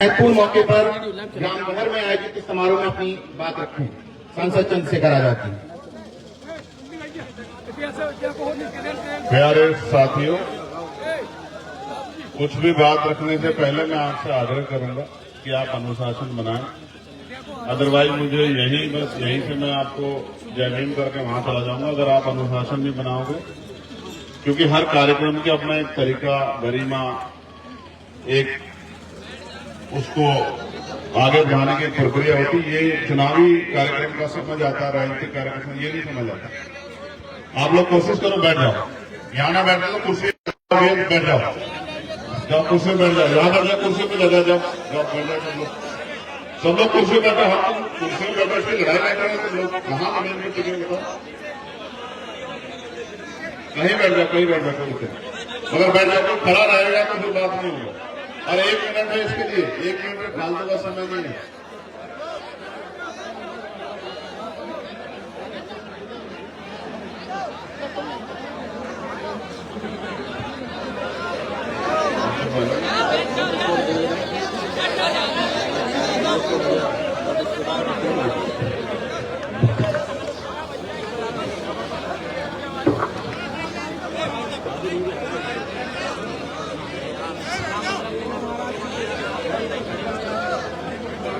महत्वपूर्ण मौके पर रामनगर में आयोजित इस समारोह में अपनी बात रखें सांसद चंद्रशेखर आजाद जी। प्यारे साथियों, कुछ भी बात रखने से पहले मैं आपसे आग्रह करूंगा कि आप अनुशासन बनाएं। अदरवाइज मुझे यहीं से मैं आपको जय हिंद करके वहां चला जाऊंगा अगर आप अनुशासन नहीं बनाओगे, क्योंकि हर कार्यक्रम के अपना एक तरीका, गरिमा, एक उसको आगे बढ़ाने की प्रक्रिया होती है। ये चुनावी कार्यक्रम का समझ आता है, राजनीतिक कार्यक्रम ये नहीं समझ आता। आप लोग कोशिश करो, बैठ जाओ। यहाँ ना बैठे तो कुर्सी बैठ जाओ, जब कुर्सी बैठ जाओ, यहाँ बैठ जाओ, कुर्सी पे लगा जाओ, जब बैठ जाओ सब लोग कुर्सी बैठे। हम कुर्सी में बैठे इसकी लड़ाई बैठ रहे हैं तो लोग कहाँ जमीन में टिके बताओ। कहीं बैठ जाओ, कहीं बैठ जाओ, मगर बैठ जाओ, खड़ा रहेगा तो फिर बात नहीं होगा। और 1 मिनट है इसके लिए, 1 मिनट में फालतू का समय नहीं है।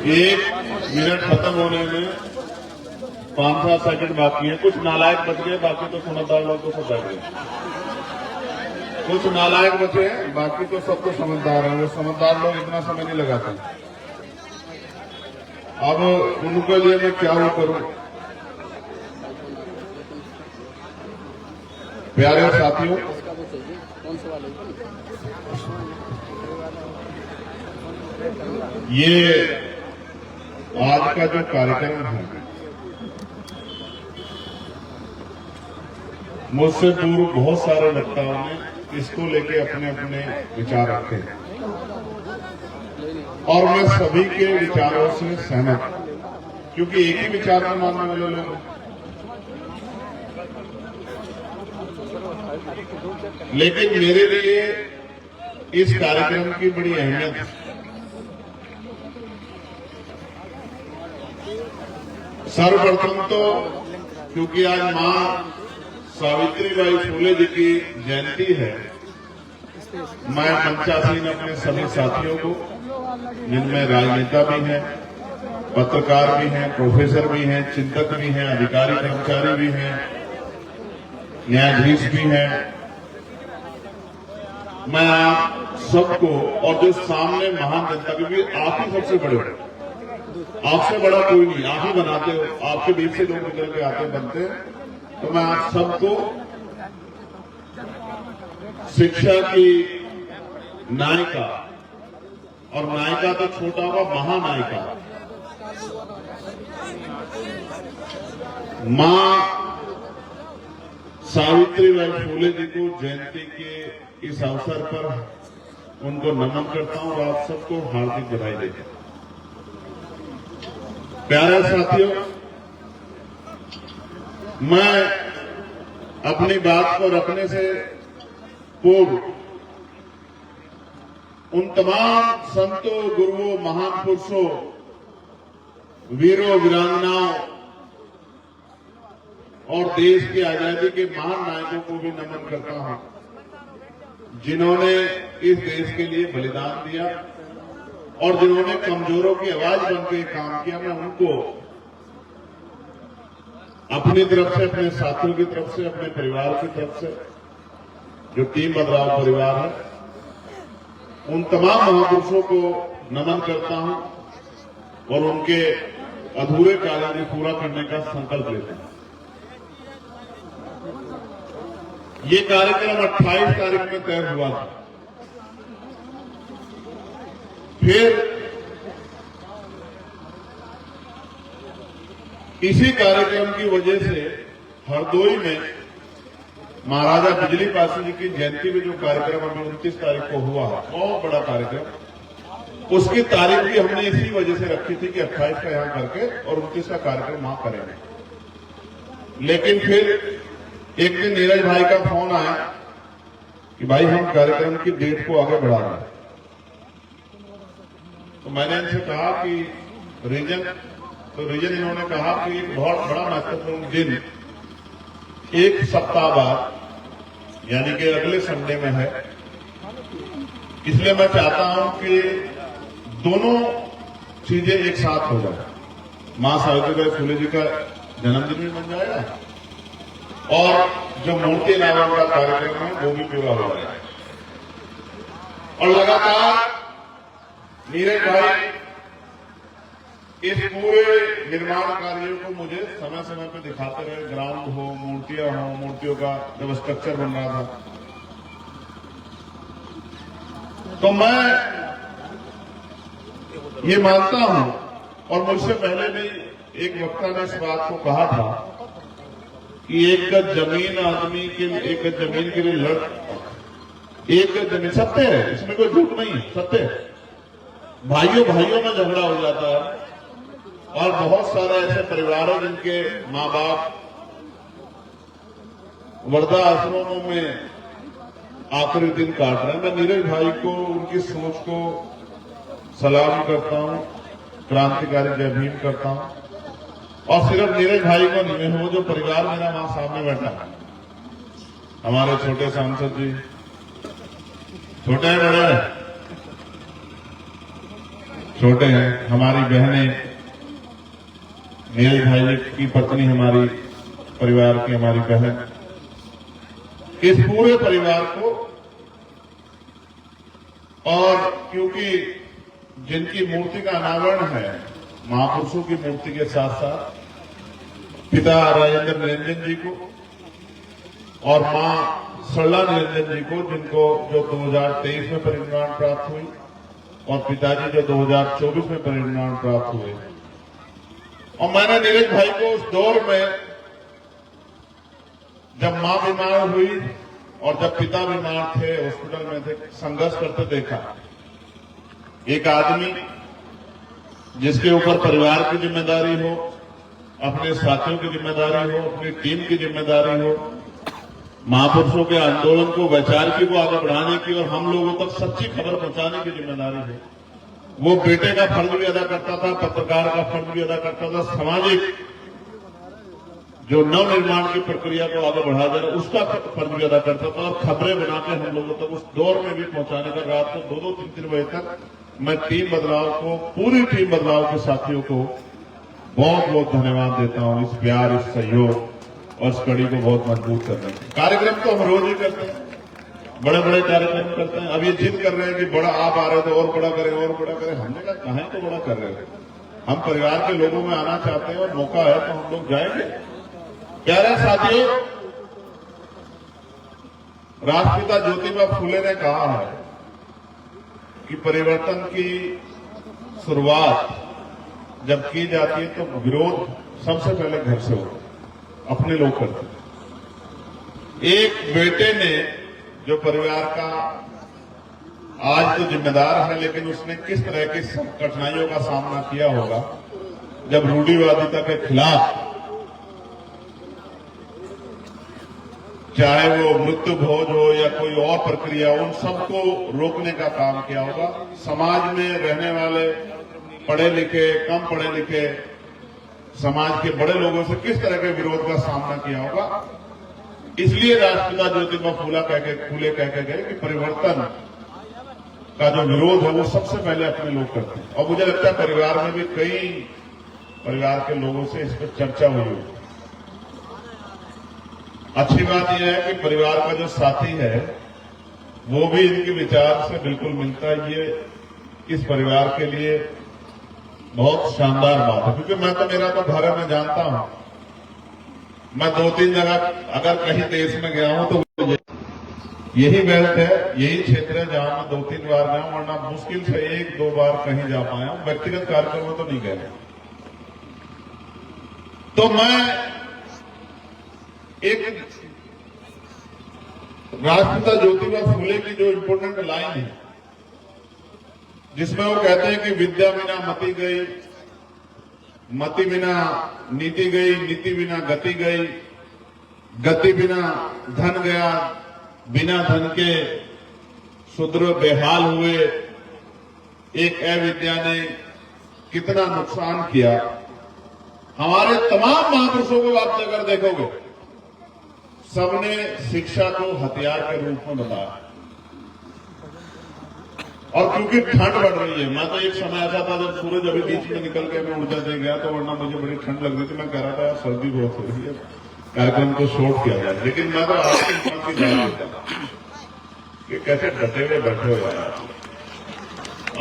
एक मिनट खत्म होने में 5-7 सेकंड बाकी है। कुछ नालायक बच गए, बाकी तो समझदार लोग तो सब बैठ गए। कुछ नालायक बचे हैं, बाकी तो सब तो समझदार हैं। वो समझदार लोग इतना समय नहीं लगाते। अब उनके लिए मैं क्या वो करूं। प्यारे साथियों, ये आज का जो कार्यक्रम है, मुझसे पूर्व बहुत सारे वक्ताओं ने इसको लेके अपने अपने विचार रखे और मैं सभी के विचारों से सहमत हूं, क्योंकि एक ही विचार में मानने वाले लोग। लेकिन मेरे लिए इस कार्यक्रम की बड़ी अहमियत है। सर्वप्रथम तो क्योंकि आज मां सावित्रीबाई फुले जी की जयंती है, मैं मंचासीन अपने सभी साथियों को, जिनमें राजनेता भी हैं, पत्रकार भी हैं, प्रोफेसर भी हैं, चिंतक भी हैं, अधिकारी कर्मचारी भी हैं, न्यायाधीश भी हैं, मैं आप सबको और जो सामने महान जनता, क्योंकि आप ही सबसे बड़े हो, आपसे बड़ा कोई नहीं, आप ही बनाते हो, आपके बीच से लोग निकल के आते बनते। तो मैं आप सबको शिक्षा की नायिका, और नायिका तो छोटा हुआ, महानायिका मां सावित्रीबाई फुले जी को जयंती के इस अवसर पर उनको नमन करता हूं और आप सबको हार्दिक बधाई देता हूं। प्यारे साथियों, मैं अपनी बात को रखने से पूर्व उन तमाम संतों, गुरुओं, महान पुरुषों, वीरों, वीरांगनाओं और देश की आजादी के महान नायकों को भी नमन करता हूं, जिन्होंने इस देश के लिए बलिदान दिया और जिन्होंने कमजोरों की आवाज बनकर काम किया। मैं उनको अपनी तरफ से, अपने साथियों की तरफ से, अपने परिवार की तरफ से, जो टीम बदलाव परिवार है, उन तमाम महापुरुषों को नमन करता हूं और उनके अधूरे कार्य को पूरा करने का संकल्प लेता हूं। ये कार्यक्रम 28 तारीख में तय हुआ था। फिर इसी कार्यक्रम की वजह से हरदोई में महाराजा बिजली पासी जी की जयंती में जो कार्यक्रम अभी 29 तारीख को हुआ, बहुत बड़ा कार्यक्रम, उसकी तारीख भी हमने इसी वजह से रखी थी कि 28 का यहां करके और 29 का कार्यक्रम वहां करेंगे। लेकिन फिर एक दिन नीरज भाई का फोन आया कि भाई हम कार्यक्रम की डेट को आगे बढ़ा रहे हैं। तो मैंने इनसे कहा कि रीजन, तो रीजन इन्होंने कहा कि एक बहुत बड़ा महत्वपूर्ण दिन एक सप्ताह बाद यानी कि अगले संडे में है, इसलिए मैं चाहता हूं कि दोनों चीजें एक साथ हो जाए। मां सावित्रीबाई फुले जी का जन्मदिन भी बन जाएगा और जो मूर्ति अनावरण का कार्यक्रम है वो भी पूरा हो जाएगा। और लगातार नीरज भाई इस पूरे निर्माण कार्यों को मुझे समय समय पर दिखाते रहे, ग्राउंड हो, मूर्तियां हो, मूर्तियों का जब स्ट्रक्चर बन रहा था तो मैं ये मानता हूं, और मुझसे पहले भी एक वक्ता ने इस बात को कहा था कि एक गज जमीन आदमी के, एक गज जमीन के लिए लड़, एक गज जमीन, सत्य है, इसमें कोई झूठ नहीं है, सत्य है। भाइयों भाइयों में झगड़ा हो जाता है और बहुत सारे ऐसे परिवार हैं जिनके माँ बाप वृद्धाश्रमों में आखिरी दिन काट रहे हैं। मैं नीरज भाई को, उनकी सोच को सलाम करता हूं, क्रांतिकारी जय भीम करता हूं। और सिर्फ नीरज भाई को नहीं, वो जो परिवार मेरा वहां सामने बैठा है, हमारे छोटे सांसद जी, छोटे हैं बड़े हैं, छोटे हैं, हमारी बहनें, नीरज भाई की पत्नी हमारी परिवार की हमारी बहन, इस पूरे परिवार को, और क्योंकि जिनकी मूर्ति का अनावरण है महापुरुषों की मूर्ति के साथ साथ पिता राजेंद्र निरंजन जी को और मां सरला निरंजन जी को, जिनको जो 2023 में परिनिर्वाण प्राप्त हुई, और पिताजी जो 2024 में परिनिर्वाण प्राप्त हुए। और मैंने नीरज भाई को उस दौर में जब मां बीमार हुई और जब पिता बीमार थे, हॉस्पिटल में थे, संघर्ष करते देखा। एक आदमी जिसके ऊपर परिवार की जिम्मेदारी हो, अपने साथियों की जिम्मेदारी हो, अपनी टीम की जिम्मेदारी हो, महापुरुषों के आंदोलन को, वैचारिकी को आगे बढ़ाने की और हम लोगों तक सच्ची खबर पहुंचाने की जिम्मेदारी है। वो बेटे का फर्ज भी अदा करता था, पत्रकार का फर्ज भी अदा करता था, सामाजिक जो नवनिर्माण की प्रक्रिया को आगे बढ़ा दे रहा उसका फर्ज भी अदा करता था, और खबरें बनाकर हम लोगों तक उस दौर में भी पहुंचाने का। रात को 2-2, 3-3 बजे तक मैं टीम बदलाव को, पूरी टीम बदलाव के साथियों को बहुत बहुत धन्यवाद देता हूं, इस प्यार, इस सहयोग और इस कड़ी को बहुत मजबूत करने के। कार्यक्रम तो हम रोज ही करते हैं, बड़े बड़े कार्यक्रम करते हैं। अब ये जिद कर रहे हैं कि बड़ा आप आ रहे तो और बड़ा करें, और बड़ा करें। हमने कहा कहां तो बड़ा कर रहे हैं, हम परिवार के लोगों में आना चाहते हैं और मौका है तो हम लोग जाएंगे। प्यारे साथियों, राष्ट्रपिता ज्योतिबा फुले ने कहा है कि परिवर्तन की शुरुआत जब की जाती है तो विरोध सबसे पहले घर से होता है, अपने लोग करते। एक बेटे ने जो परिवार का आज तो जिम्मेदार है, लेकिन उसने किस तरह की कठिनाइयों का सामना किया होगा जब रूढ़िवादिता के खिलाफ, चाहे वो मृत्यु भोज हो या कोई और प्रक्रिया, उन सबको रोकने का काम किया होगा। समाज में रहने वाले पढ़े लिखे, कम पढ़े लिखे समाज के बड़े लोगों से किस तरह के विरोध का सामना किया होगा। इसलिए राष्ट्रपिता ज्योतिबा फुले कह के गए कि परिवर्तन का जो विरोध है वो सबसे पहले अपने लोग करते हैं। और मुझे लगता है परिवार में भी कई परिवार के लोगों से इस पर चर्चा हुई होगी। अच्छी बात यह है कि परिवार का जो साथी है वो भी इनके विचार से बिल्कुल मिलता है। ये इस परिवार के लिए बहुत शानदार बात है, क्योंकि मैं तो, मेरा तो घर है, मैं जानता हूं। मैं 2-3 जगह अगर कहीं देश में गया हूं तो यही बेल्ट है, यही क्षेत्र है जहां मैं 2-3 बार गया हूं, वरना मुश्किल से 1-2 बार कहीं जा पाया हूं। व्यक्तिगत कार्यक्रम में तो नहीं गया। तो मैं एक राष्ट्रपिता ज्योतिबा फुले की जो इंपोर्टेंट लाइन है जिसमें वो कहते हैं कि विद्या बिना मति गई, मति बिना नीति गई, नीति बिना गति गई, गति बिना धन गया, बिना धन के शूद्र बेहाल हुए, एक अविद्या ने कितना नुकसान किया। हमारे तमाम महापुरुषों को आप अगर देखोगे, सबने शिक्षा को हथियार के रूप में बताया। और क्योंकि ठंड बढ़ रही है, मैं तो एक समय ऐसा था जब सूरज अभी बीच में निकल के मैं ऊर्जा दे गया, तो वरना मुझे बड़ी ठंड लग रही थी। मैं कह रहा था यार सर्दी बहुत हो रही है, कार्यक्रम को शॉर्ट किया जाए। लेकिन मैं तो आपके हिम्मत की जान देता कि कैसे डटे हुए बैठे हो यार।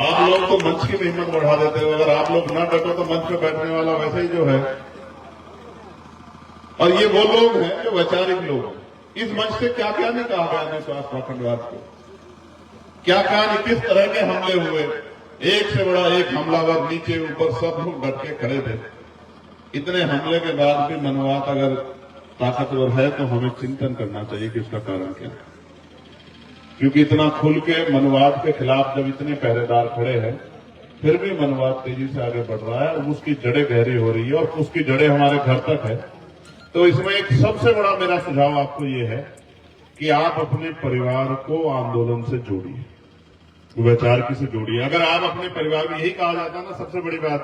आप लोग तो मंच की हिम्मत बढ़ा देते हो, अगर आप लोग ना डटो तो मंच पे बैठने वाला वैसे ही जो है। और ये वो लोग हैं जो वैचारिक लोग हैं। इस मंच से क्या क्या नहीं कहा गया ने स्वास्थ्य पाखंडवाद को, क्या क्या नहीं, किस तरह के हमले हुए, एक से बड़ा एक हमलावर, नीचे ऊपर सब लोग डट के खड़े थे। इतने हमले के बाद भी मनुवाद अगर ताकतवर है तो हमें चिंतन करना चाहिए कि उसका कारण क्या है। क्योंकि इतना खुल के मनुवाद के खिलाफ जब इतने पहरेदार खड़े हैं, फिर भी मनुवाद तेजी से आगे बढ़ रहा है और उसकी जड़ें गहरी हो रही है और उसकी जड़ें हमारे घर तक है। तो इसमें एक सबसे बड़ा मेरा सुझाव आपको ये है कि आप अपने परिवार को आंदोलन से जोड़िए, वैचारिकी से जोड़िए। अगर आप अपने परिवार में, यही कहा जाता है ना सबसे बड़ी बात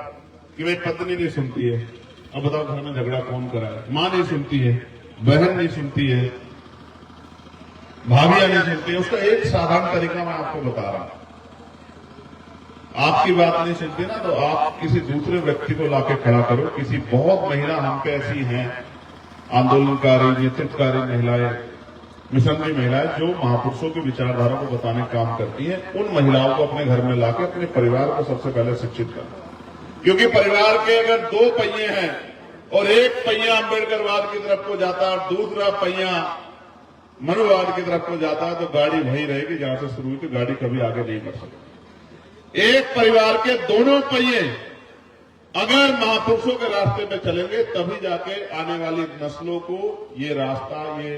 कि भाई पत्नी नहीं सुनती है, अब बताओ घर में झगड़ा कौन कराए। मां नहीं सुनती है, बहन नहीं सुनती है, भाभियां नहीं सुनती है। उसका एक साधारण तरीका मैं आपको बता रहा हूं। आपकी बात नहीं सुनती ना, तो आप किसी दूसरे व्यक्ति को लाके खड़ा करो। किसी बहुत महिला हम पे ऐसी हैं, आंदोलनकारी, नेतृत्वकारी महिलाएं, मिशनरी महिलाएं, जो महापुरुषों की विचारधारा को बताने का काम करती हैं। उन महिलाओं को अपने घर में लाके अपने परिवार को सबसे पहले शिक्षित करना। क्योंकि परिवार के अगर दो पहिए हैं और एक पहिया अम्बेडकरवाद की तरफ को जाता है और दूसरा पहिया मनुवाद की तरफ को जाता है, तो गाड़ी वहीं रहेगी जहां से शुरू हुई थी, गाड़ी कभी आगे नहीं बढ़ सकती। एक परिवार के दोनों पहिए अगर महापुरुषों के रास्ते पे चलेंगे, तभी जाके आने वाली नस्लों को ये रास्ता, ये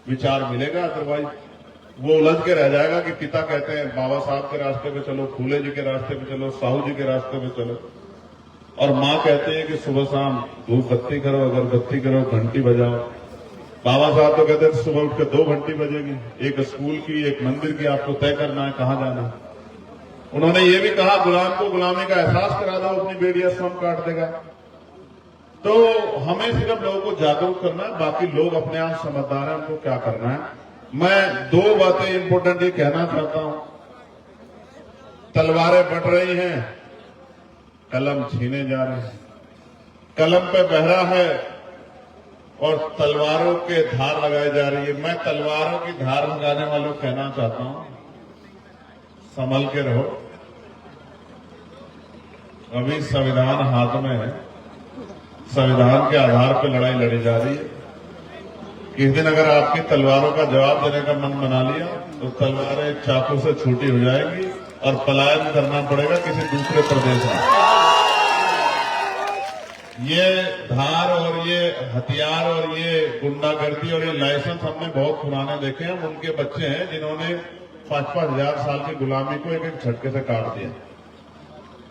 विचार मिलेगा। अदरवाइज वो उलझ के रह जाएगा कि पिता कहते हैं बाबा साहब के रास्ते पे चलो, फूले जी के रास्ते पे चलो, साहू जी के रास्ते पे चलो, और माँ कहते हैं कि सुबह शाम धूप बत्ती करो, अगरबत्ती करो, घंटी बजाओ। बाबा साहब तो कहते हैं सुबह उठ के 2 घंटी बजेगी, एक स्कूल की, एक मंदिर की, आपको तय करना है कहां जाना है। उन्होंने ये भी कहा गुलाम को गुलामी का एहसास करा दो, अपनी बेड़ियां स्वयं काट देगा। तो हमें सिर्फ लोगों को जागरूक करना है, बाकी लोग अपने आप समझदार हैं, उनको क्या करना है। मैं 2 बातें इंपोर्टेंट ये कहना चाहता हूं। तलवारें बढ़ रही हैं, कलम छीने जा रहे हैं। कलम पे बहरा है और तलवारों के धार लगाई जा रही है। मैं तलवारों की धार लगाने वालों को कहना चाहता हूं, संभल के रहो। अभी संविधान हाथ में है, संविधान के आधार पर लड़ाई लड़ी जा रही है। किस दिन अगर आपकी तलवारों का जवाब देने का मन बना लिया, तो तलवारें चाकू से छूटी हो जाएंगी और पलायन करना पड़ेगा किसी दूसरे प्रदेश में। ये धार और ये हथियार और ये गुंडागर्दी और ये लाइसेंस हमने बहुत पुराने देखे हैं। उनके बच्चे हैं जिन्होंने 5-5 हजार साल की गुलामी को एक एक झटके से काट दिया।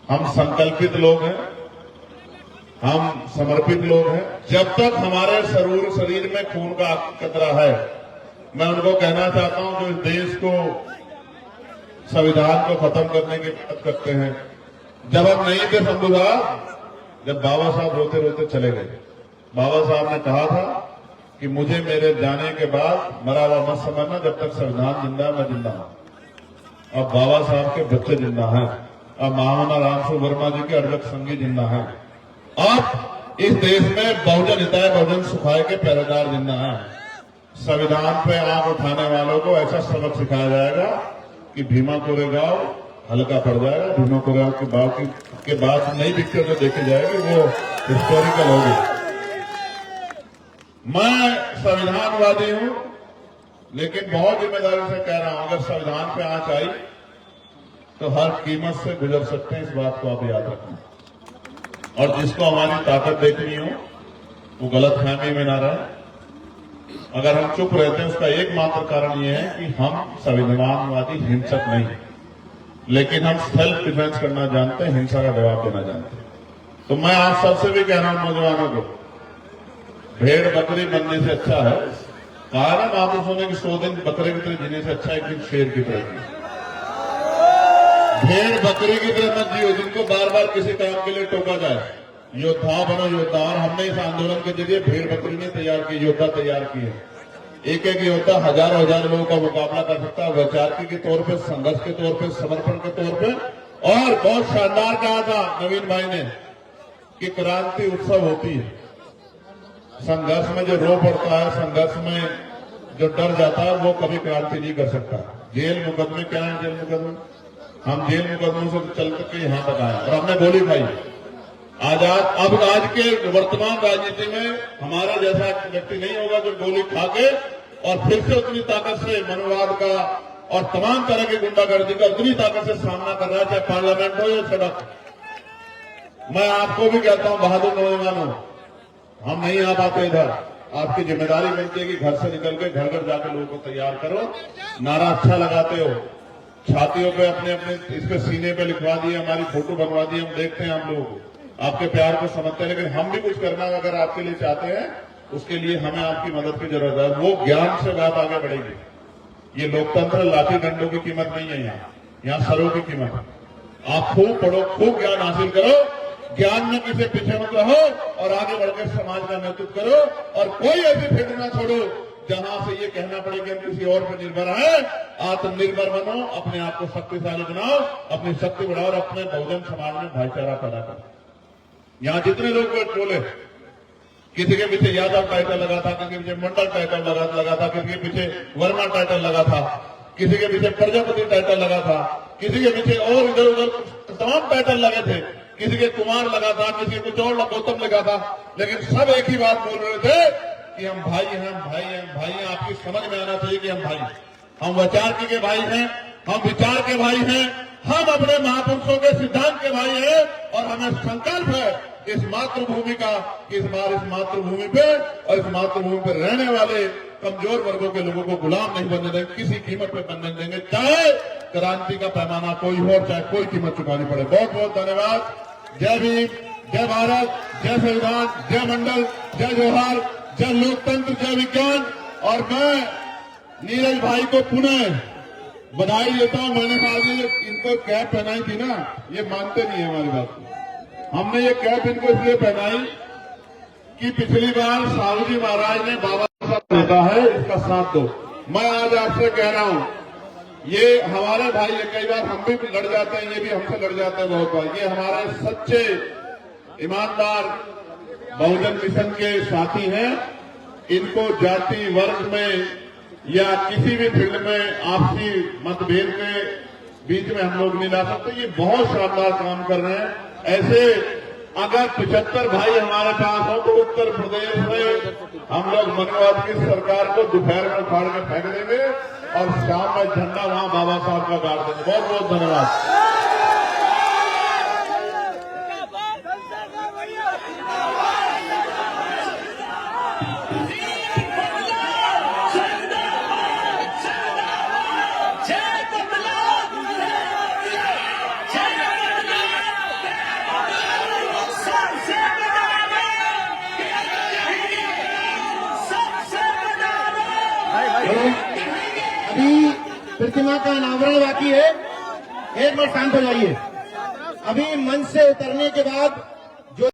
हम संकल्पित लोग हैं, हम समर्पित लोग हैं। जब तक हमारे शरीर में खून का कतरा है, मैं उनको कहना चाहता हूं जो इस देश को, संविधान को खत्म करने की बात करते हैं। जब हम नहीं थे शंभू साहब, जब बाबा साहब रोते रोते चले गए, बाबा साहब ने कहा था कि मुझे मेरे जाने के बाद मरा हुआ मत समझना, जब तक संविधान जिंदा है मैं जिंदा हूं। अब बाबा साहब के बच्चे जिंदा हैं, अब महामना रामसु वर्मा जी के अर्जक संगी जिंदा हैं। अब इस देश में बहुजन हिताय बहुजन सुखाय के पहरेदार जिंदा हैं। संविधान पे आंख उठाने वालों को ऐसा सबक सिखाया जाएगा कि भीमा कोरेगांव हल्का पड़ जाएगा। भीमा कोरेगांव के बाद नई पिक्चर जो देखी जाएगी वो हिस्टोरिकल होगी। मैं संविधानवादी हूं, लेकिन बहुत जिम्मेदारी से कह रहा हूं, अगर संविधान पे आंच आई तो हर कीमत से गुजर सकते हैं, इस बात को आप याद रखना। और जिसको हमारी ताकत देखनी हो वो गलतफहमी में ना रहे। अगर हम चुप रहते हैं उसका एकमात्र कारण ये है कि हम संविधानवादी हिंसक नहीं, लेकिन हम सेल्फ डिफेंस करना जानते हैं, हिंसा का जवाब देना जानते हैं। तो मैं आप सबसे भी कह रहा हूं नौजवानों को, भेड़ बकरी बनने से अच्छा है, कहा ना महापुरुषों ने कि 100 दिन बकरे की तरह जीने से अच्छा एक दिन शेर की तरह। भेड़ बकरी की तरह मत जियो जिनको बार बार किसी काम के लिए टोका जाए। योद्धा बनो योद्धा। और हमने इस आंदोलन के जरिए भेड़ बकरी नहीं तैयार की, योद्धा तैयार किए। एक एक योद्धा हजारों हजार लोगों का मुकाबला कर सकता है, वैचारिक के तौर पे, संघर्ष के तौर पे, समर्पण के तौर पे। और बहुत शानदार कहा था नवीन भाई ने कि क्रांति उत्सव होती है। संघर्ष में जो रो पड़ता है, संघर्ष में जो डर जाता है, वो कभी क्रांति नहीं कर सकता। जेल मुकदमे क्या है? जेल मुकदमे हम जेल मुकदमों से चल के यहाँ तक आए और हमने गोली खाई। अब आज के वर्तमान राजनीति में हमारा जैसा व्यक्ति नहीं होगा जो गोली खा के और फिर से उतनी ताकत से मनोवाद का और तमाम तरह की गुंडागर्दी का उतनी ताकत से सामना कर रहा है, चाहे पार्लियामेंट हो या सड़क। मैं आपको भी कहता हूं बहादुर नौजवानों, हम नहीं आ पाते इधर। आपकी जिम्मेदारी बनती है कि घर से निकल के घर घर जाकर लोगों को तैयार करो। नारा अच्छा लगाते हो, छातियों पे अपने अपने इस पे सीने पे लिखवा दिए, हमारी फोटो बनवा दी, हम देखते हैं, हम लोग आपके प्यार को समझते हैं। लेकिन हम भी कुछ करना अगर आपके लिए चाहते हैं, उसके लिए हमें आपकी मदद की जरूरत है। वो ज्ञान से बात आगे बढ़ेगी। ये लोकतंत्र लाठी डंडों की कीमत नहीं है, यहाँ सरों की कीमत है। आप खूब पढ़ो, खूब ज्ञान हासिल करो, ज्ञान में किसी पीछे मत रहो और आगे बढ़कर समाज का नेतृत्व करो। और कोई ऐसी फील्ड ना छोड़ो जहां से ये कहना पड़े कि हम किसी और पर निर्भर है। आत्मनिर्भर बनो, अपने आप को शक्तिशाली बनाओ, अपनी शक्ति बढ़ाओ और अपने बहुजन समाज में भाईचारा पैदा करो। यहाँ जितने लोग बोले, किसी के पीछे यादव टाइटल लगा था, किसी के पीछे मंडल टाइटल लगा था, किसी के पीछे वर्मा टाइटल लगा था, किसी के पीछे प्रजापति टाइटल लगा था, किसी के पीछे और इधर उधर तमाम टाइटल लगे थे, किसी के कुमार लगा था, किसी के कुछ और गौतम लगा था। लेकिन सब एक ही बात बोल रहे थे कि हम भाई हैं, भाई हैं, भाई हैं। आपकी समझ में आना चाहिए कि हम भाई, हम वैचार के भाई हैं, हम विचार के भाई हैं, हम अपने महापुरुषों के सिद्धांत के भाई हैं। और हमें संकल्प है इस मातृभूमि का कि इस बार इस मातृभूमि पे और इस मातृभूमि पे रहने वाले कमजोर वर्गों के लोगों को गुलाम नहीं बनने देंगे, किसी कीमत पे बनने देंगे, चाहे क्रांति का पैमाना कोई हो, चाहे कोई कीमत चुकानी पड़े। बहुत बहुत धन्यवाद। जय भीम, जय भारत, जय संविधान, जय मंडल, जय जोहार, जय लोकतंत्र, जय विज्ञान। और मैं नीरज भाई को पुनः बधाई देता हूं। मैंने आज इनको कैप पहनाई थी ना, ये मानते नहीं है हमारी बात को। हमने ये कैप इनको इसलिए पहनाई कि पिछली बार साहू जी महाराज ने बाबा साहब नेता है, इसका साथ दो। मैं आज आपसे कह रहा हूं, ये हमारे भाई है, कई बार हम भी लड़ जाते हैं, ये भी हमसे लड़ जाते हैं बहुत बार। ये हमारे सच्चे ईमानदार बहुजन मिशन के साथी हैं। इनको जाति वर्ग में या किसी भी फील्ड में आपसी मतभेद के बीच में हम लोग नहीं ला सकते। ये बहुत शानदार काम कर रहे हैं। ऐसे अगर 75 भाई हमारे पास हो तो उत्तर प्रदेश में हम लोग मनोवाद की सरकार को दोपहर में उखाड़ के फेंक देंगे और शाम में झंडा वहां बाबा साहब का गाड़ देंगे। बहुत बहुत धन्यवाद। अभी प्रतिमा का अनावरण बाकी है, एक मिनट शांत हो जाइए। अभी मंच से उतरने के बाद